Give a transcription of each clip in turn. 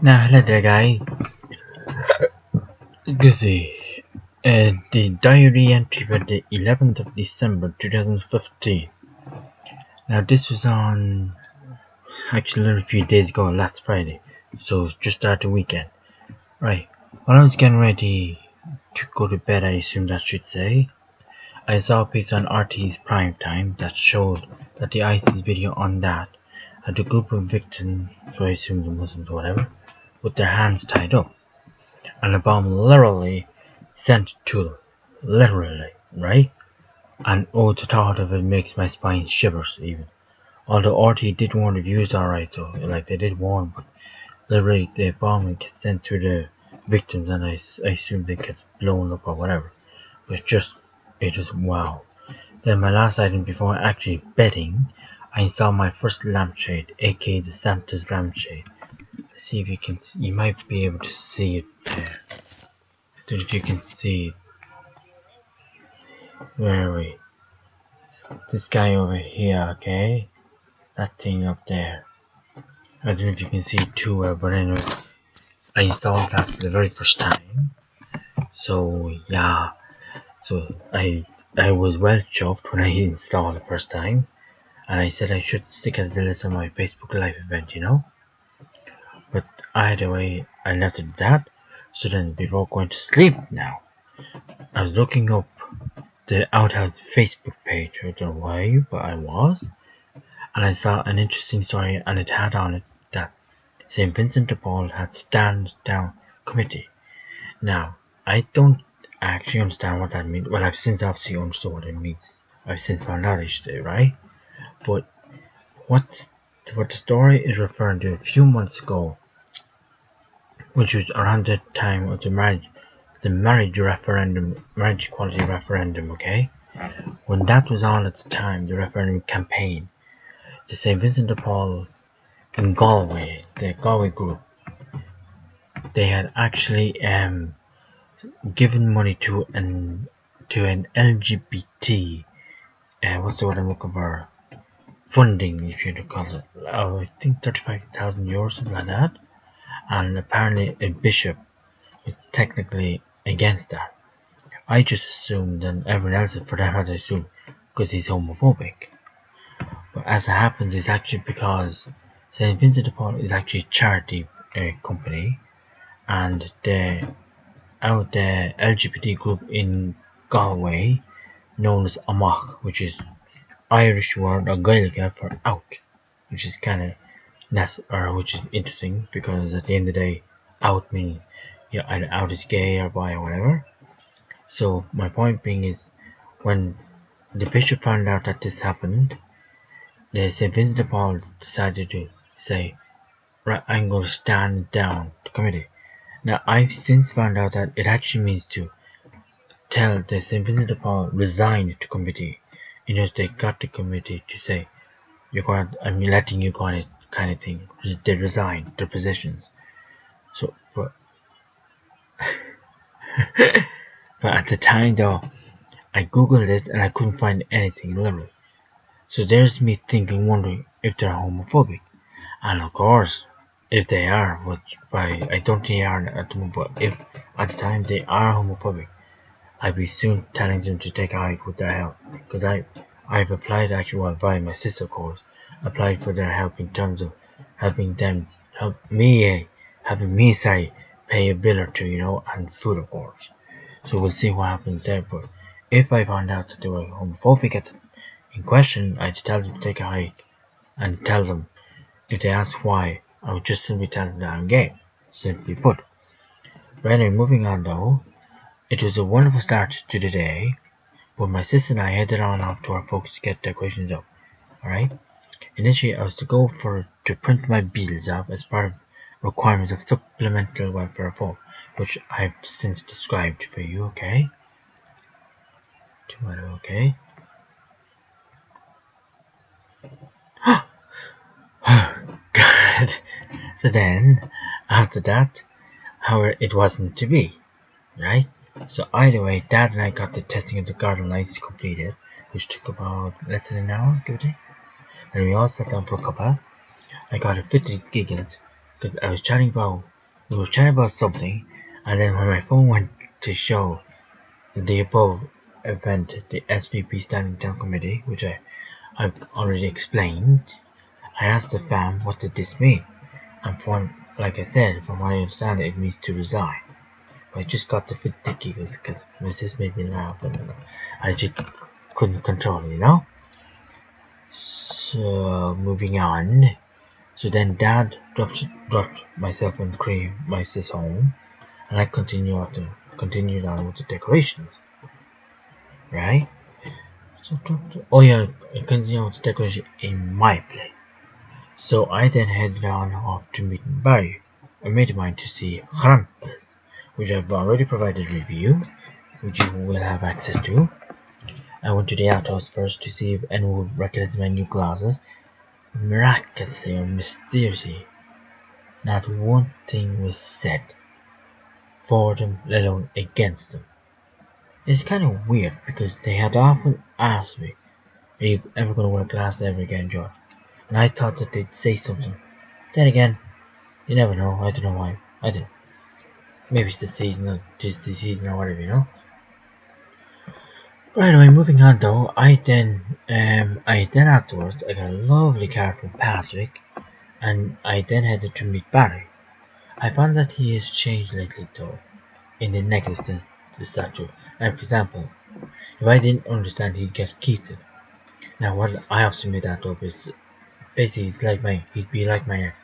Now, hello there, guys. Guzzy. The diary entry for the 11th of December 2015. Now, this was on actually a few days ago, last Friday. So, just after the weekend. Right. While I was getting ready to go to bed, I assumed I should say, I saw a piece on RT's prime time that showed that the ISIS video on that had a group of victims, so I assumed the Muslims or whatever, with their hands tied up. And a bomb literally sent to them. Literally, right? And oh, the thought of it makes my spine shivers even. Although RT did warn the views alright, so like they did warn, but literally the bomb gets sent to the victims, and I assume they get blown up or whatever. But it is wow. Then my last item before actually betting, I installed my first lampshade, aka the Santa's lampshade. Let's see if you might be able to see it there. I don't know if you can see it. Where are we? This guy over here, okay? That thing up there. I don't know if you can see it too well, but anyway, I installed that for the very first time. So yeah, so I was well chuffed when I installed it the first time, and I said I should stick it as a list on my Facebook Live event, you know. But either way, I left it at that. So then, before going to sleep now, I was looking up the Outhouse Facebook page. I don't know why, but I was. And I saw an interesting story, and it had on it that St. Vincent de Paul had stand down committee. Now, I don't actually understand what that means. Well, I've since obviously understood what it means. I've since found out, I should say, right? But what the story is referring to a few months ago, which was around the time of the marriage equality referendum, okay? When that was on at the time, the referendum campaign, the St. Vincent de Paul in Galway, the Galway group, they had actually given money to an LGBT, what's the word I'm looking for? Funding, if you call it. I think 35,000 euros, something like that. And apparently a bishop is technically against that. I just assumed, and everyone else for that had assumed, because he's homophobic. But as it happens, it's actually because St. Vincent de Paul is actually a charity company, and the LGBT group in Galway, known as Amach, which is Irish word or Gaeilge for out, which is which is interesting because at the end of the day, out means you're either out as gay or bi or whatever. So my point being is, when the bishop found out that this happened, the St. Vincent de Paul decided to say, right, I'm going to stand down the committee. Now, I've since found out that it actually means to tell the St. Vincent de Paul resign to committee. You know, they got the committee to say, I'm letting you go on it, kind of thing. They resign their positions. So, but at the time though, I googled it and I couldn't find anything literally. So there's me wondering if they're homophobic. And of course, if they are, which I don't think they are at the moment, but if at the time they are homophobic, I'd be soon telling them to take a hike with their help. Because I've applied actually via my sister course, applied for their help in terms of helping me pay a bill or two, you know, and food of course. So we'll see what happens there. But if I found out that they were homophobic in question, I'd tell them to take a hike and tell them. If they ask why, I would just simply tell them that I'm gay, simply put. But anyway, moving on though, it was a wonderful start to the day, but my sister and I headed on off to our folks to get decorations up, alright? Initially, I was to print my bills off as part of requirements of supplemental welfare reform, which I've since described for you, okay? Okay. God. So then, after that, however, it wasn't to be, right? So either way, Dad and I got the testing of the garden lights completed, which took about less than an hour, give or take. And we all sat down for a cuppa. I got a 50 giggles because I was chatting about We were chatting about something, and then when my phone went to show the above event, the SVP Standing Down Committee, which I've already explained, I asked the fam what did this mean, and like I said, from what I understand it means to resign. But I just got a bit ridiculous because my sis made me laugh and I just couldn't control it, you know? So, moving on. So then Dad dropped myself and my sis home, and I continued on with the decorations, right? So, oh yeah, I continued with the decoration in my place. So I then headed on off to meet Barry, a mate of mine, to see Krampus, which I've already provided a review, which you will have access to. I went to the outhouse first to see if anyone would recognize my new glasses. Miraculously or mysteriously, not one thing was said for them, let alone against them. It's kind of weird because they had often asked me, "Are you ever going to wear glasses ever again, George?" And I thought that they'd say something. Then again, you never know. I don't know why. I didn't. Maybe it's the season, or tis the season, or whatever, you know. Right away, moving on though. I then afterwards, I got a lovely card from Patrick, and I then headed to meet Barry. I found that he has changed lately though, in the negative sense, the statue. And for example, if I didn't understand, he'd get heated. Now, what I often made that up is basically he'd be like my ex,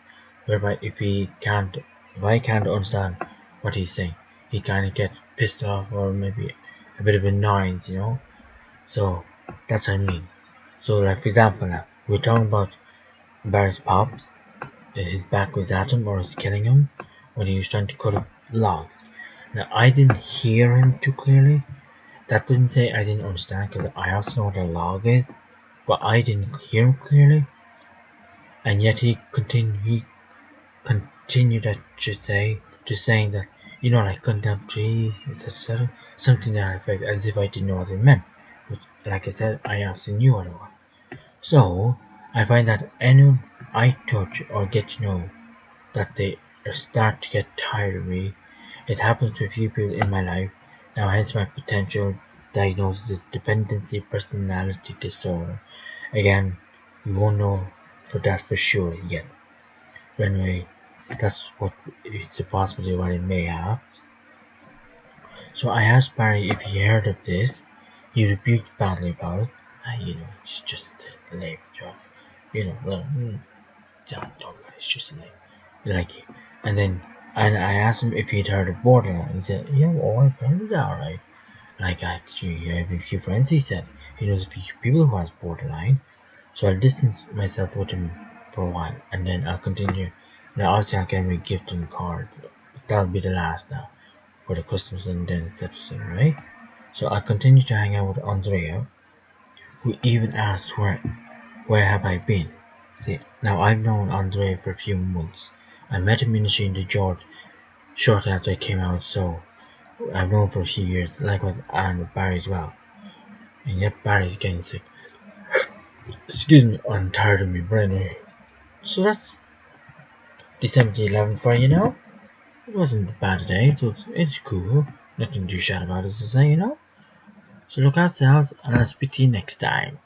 whereby if I can't understand what he's saying, he kind of get pissed off or maybe a bit of annoyance, you know. So that's what I mean. So, like for example, now we're talking about Barry's pops, that his back was at him or was killing him when he was trying to cut a log. Now, I didn't hear him too clearly. That didn't say I didn't understand, because I also know what a log is, but I didn't hear him clearly. And yet he continued to saying that, you know, like cutting down trees, etc. Something that effect, as if I didn't know what it meant. Which, like I said, I also knew what it was. So, I find that anyone I touch or get to know, that they start to get tired of me. It happens to a few people in my life. Now, hence my potential diagnosis of dependency personality disorder. Again, we won't know for that for sure yet. But anyway, that's what it's a possibility what it may have. So I asked Barry if he heard of this. He rebuked badly about it. You know, it's just a lame job. You know, well, don't worry, it's just a lame. Like, and I asked him if he'd heard of borderline. He said, "Yeah, well, I've heard of that, alright." Like, actually, I have a few friends, he said. He knows a few people who has borderline. So I'll distance myself with him for a while, and then I'll continue. Now, obviously, I'll get him a gift and card. That'll be the last now, for the Christmas and then etc. Right? So I continue to hang out with Andrea, who even asked where have I been. See, now I've known Andrea for a few months. I met him in the George shortly after I came out, so I've known for a few years, likewise and Barry as well. And yet Barry's getting sick. Excuse me, I'm tired of me brain. So that's December the 11th for you know. It wasn't a bad day, it's cool. Nothing too shy about, as I say, you know. So look out, yourselves, and I'll speak to you next time.